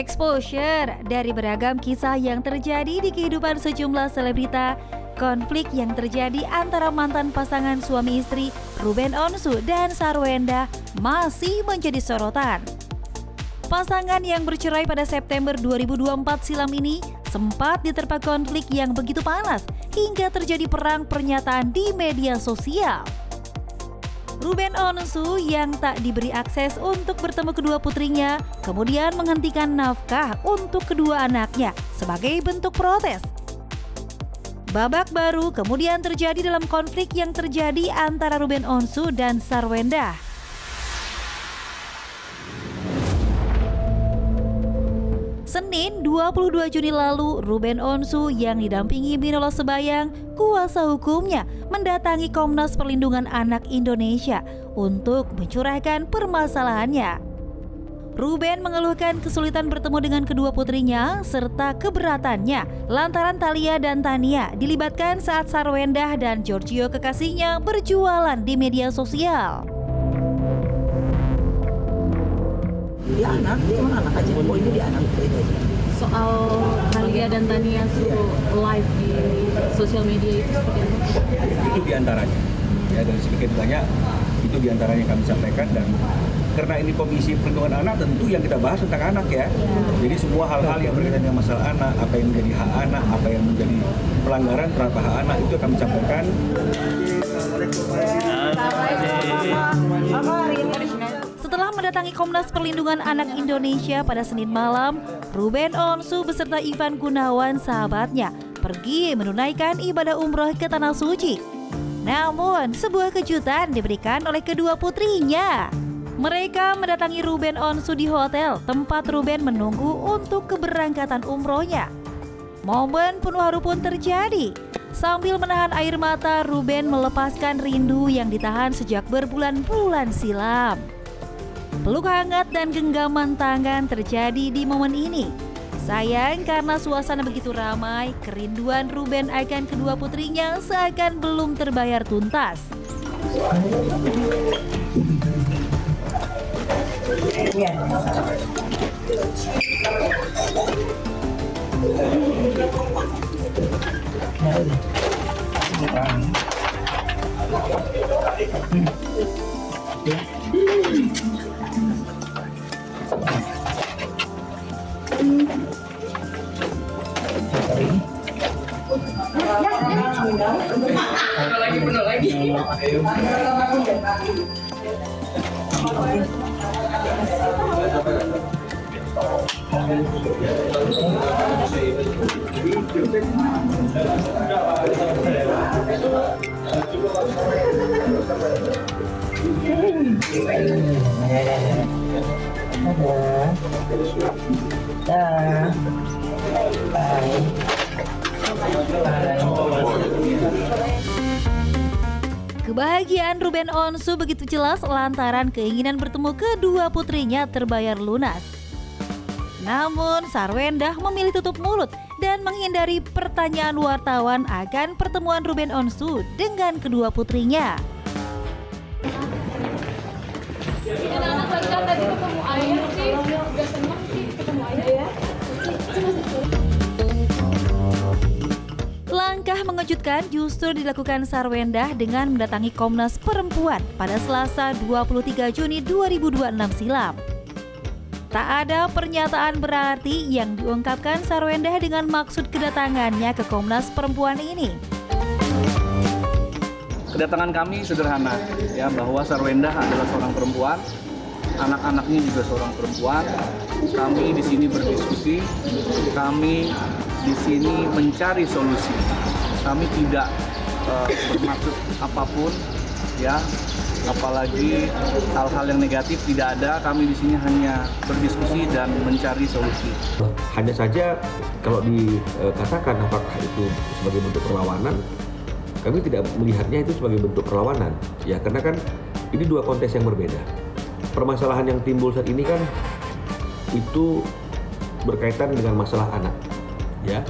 Exposure dari beragam kisah yang terjadi di kehidupan sejumlah selebrita, konflik yang terjadi antara mantan pasangan suami istri Ruben Onsu dan Sarwenda masih menjadi sorotan. Pasangan yang bercerai pada September 2024 silam ini sempat diterpa konflik yang begitu panas hingga terjadi perang pernyataan di media sosial. Ruben Onsu yang tak diberi akses untuk bertemu kedua putrinya kemudian menghentikan nafkah untuk kedua anaknya sebagai bentuk protes. Babak baru kemudian terjadi dalam konflik yang terjadi antara Ruben Onsu dan Sarwenda. Senin 22 Juni lalu, Ruben Onsu yang didampingi Minola Sebayang, kuasa hukumnya, mendatangi Komnas Perlindungan Anak Indonesia untuk mencurahkan permasalahannya. Ruben mengeluhkan kesulitan bertemu dengan kedua putrinya serta keberatannya lantaran Thalia dan Tania dilibatkan saat Sarwenda dan Giorgio kekasihnya berjualan di media sosial. Dia anak, cuma anak aja. Oh ini dia anak itu aja. Soal Thalia dan Tania suruh live di sosial media itu seperti apa? Itu diantaranya. Ya, dari sedikit banyak itu diantaranya kami sampaikan, dan karena ini Komisi Perlindungan Anak tentu yang kita bahas tentang anak ya. Jadi semua hal-hal yang berkaitan dengan masalah anak, apa yang menjadi hak anak, apa yang menjadi pelanggaran terhadap hak anak itu kami sampaikan. Setelah mendatangi Komnas Perlindungan Anak Indonesia pada Senin malam, Ruben Onsu beserta Ivan Gunawan sahabatnya pergi menunaikan ibadah umroh ke Tanah Suci. Namun, sebuah kejutan diberikan oleh kedua putrinya. Mereka mendatangi Ruben Onsu di hotel tempat Ruben menunggu untuk keberangkatan umrohnya. Momen penuh haru pun terjadi. Sambil menahan air mata, Ruben melepaskan rindu yang ditahan sejak berbulan-bulan silam. Peluk hangat dan genggaman tangan terjadi di momen ini. Sayang karena suasana begitu ramai, kerinduan Ruben akan kedua putrinya seakan belum terbayar tuntas. Benar lagi. Kebahagiaan Ruben Onsu begitu jelas lantaran keinginan bertemu kedua putrinya terbayar lunas. Namun Sarwenda memilih tutup mulut dan menghindari pertanyaan wartawan akan pertemuan Ruben Onsu dengan kedua putrinya. Anak-anak lagi tadi ketemu ayah sih, udah seneng sih ketemu ayah ya. Langkah mengejutkan justru dilakukan Sarwenda dengan mendatangi Komnas Perempuan pada Selasa 23 Juni 2026 silam. Tak ada pernyataan berarti yang diungkapkan Sarwenda dengan maksud kedatangannya ke Komnas Perempuan ini. Kedatangan kami sederhana, ya, bahwa Sarwenda adalah seorang perempuan, anak-anaknya juga seorang perempuan. Kami di sini berdiskusi, kami di sini mencari solusi. Kami tidak bermaksud apapun, ya, apalagi hal-hal yang negatif tidak ada. Kami di sini hanya berdiskusi dan mencari solusi. Hanya saja kalau dikatakan apakah itu sebagai bentuk perlawanan, kami tidak melihatnya itu sebagai bentuk perlawanan, ya, karena kan ini dua konteks yang berbeda. Permasalahan yang timbul saat ini kan itu berkaitan dengan masalah anak, ya,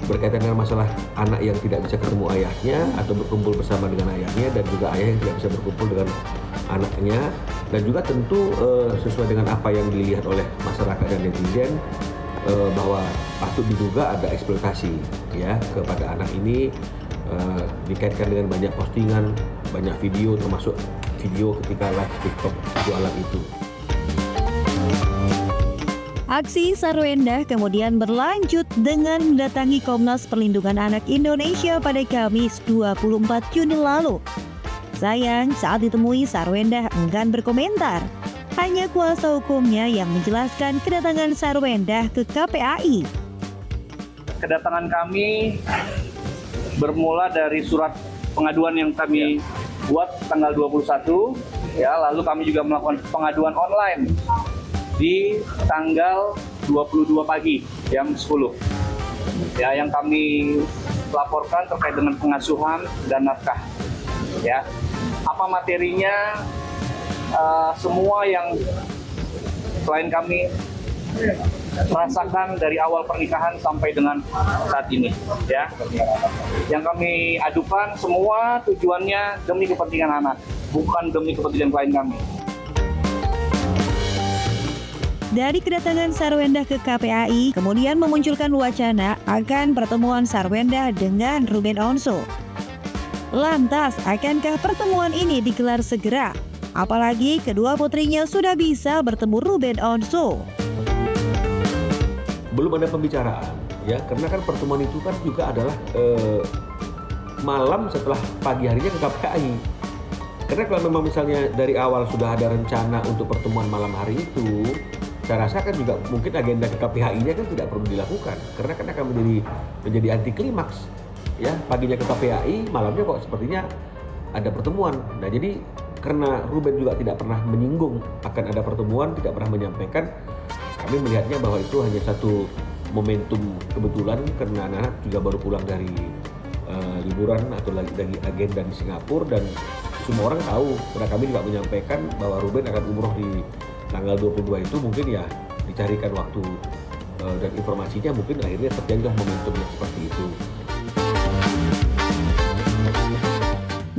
berkaitan dengan masalah anak yang tidak bisa ketemu ayahnya atau berkumpul bersama dengan ayahnya, dan juga ayah yang tidak bisa berkumpul dengan anaknya, dan juga tentu sesuai dengan apa yang dilihat oleh masyarakat dan netizen, bahwa patut diduga ada eksploitasi ya kepada anak ini, dikaitkan dengan banyak postingan, banyak video, termasuk video ketika live TikTok jualan itu. Aksi Sarwenda kemudian berlanjut dengan mendatangi Komnas Perlindungan Anak Indonesia pada Kamis 24 Juni lalu. Sayang, saat ditemui Sarwenda enggan berkomentar. Hanya kuasa hukumnya yang menjelaskan kedatangan Sarwenda ke KPAI. Kedatangan kami bermula dari surat pengaduan yang kami buat tanggal 21, ya, lalu kami juga melakukan pengaduan online di tanggal 22 pagi jam 10. Ya, yang kami laporkan terkait dengan pengasuhan dan nafkah. Ya, apa materinya? Semua yang klien kami merasakan dari awal pernikahan sampai dengan saat ini, ya. Yang kami adukan semua tujuannya demi kepentingan anak, bukan demi kepentingan klien kami. Dari kedatangan Sarwenda ke KPAI, kemudian memunculkan wacana akan pertemuan Sarwenda dengan Ruben Onsu. Lantas, akankah pertemuan ini digelar segera? Apalagi kedua putrinya sudah bisa bertemu Ruben Onsu. Belum ada pembicaraan, ya, karena kan pertemuan itu kan juga adalah malam setelah pagi harinya ke KPAI. Karena kalau memang misalnya dari awal sudah ada rencana untuk pertemuan malam hari itu, saya rasa kan juga mungkin agenda ke KPAI-nya kan tidak perlu dilakukan, karena akan menjadi anti klimaks, ya. Paginya ke KPAI, malamnya kok sepertinya ada pertemuan. Nah, jadi karena Ruben juga tidak pernah menyinggung akan ada pertemuan, tidak pernah menyampaikan, kami melihatnya bahwa itu hanya satu momentum kebetulan karena anak-anak juga baru pulang dari liburan atau lagi dari agenda di Singapura, dan semua orang tahu, karena kami juga menyampaikan bahwa Ruben akan umroh di tanggal 22 itu, mungkin ya dicarikan waktu dan informasinya, mungkin akhirnya terjadilah momentum yang seperti itu.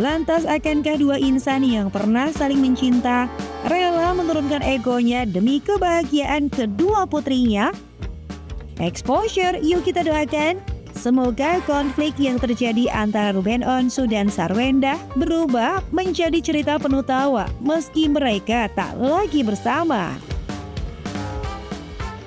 Lantas, akankah dua insan yang pernah saling mencinta rela menurunkan egonya demi kebahagiaan kedua putrinya? Exposure, yuk kita doakan. Semoga konflik yang terjadi antara Ruben Onsu dan Sarwenda berubah menjadi cerita penuh tawa meski mereka tak lagi bersama.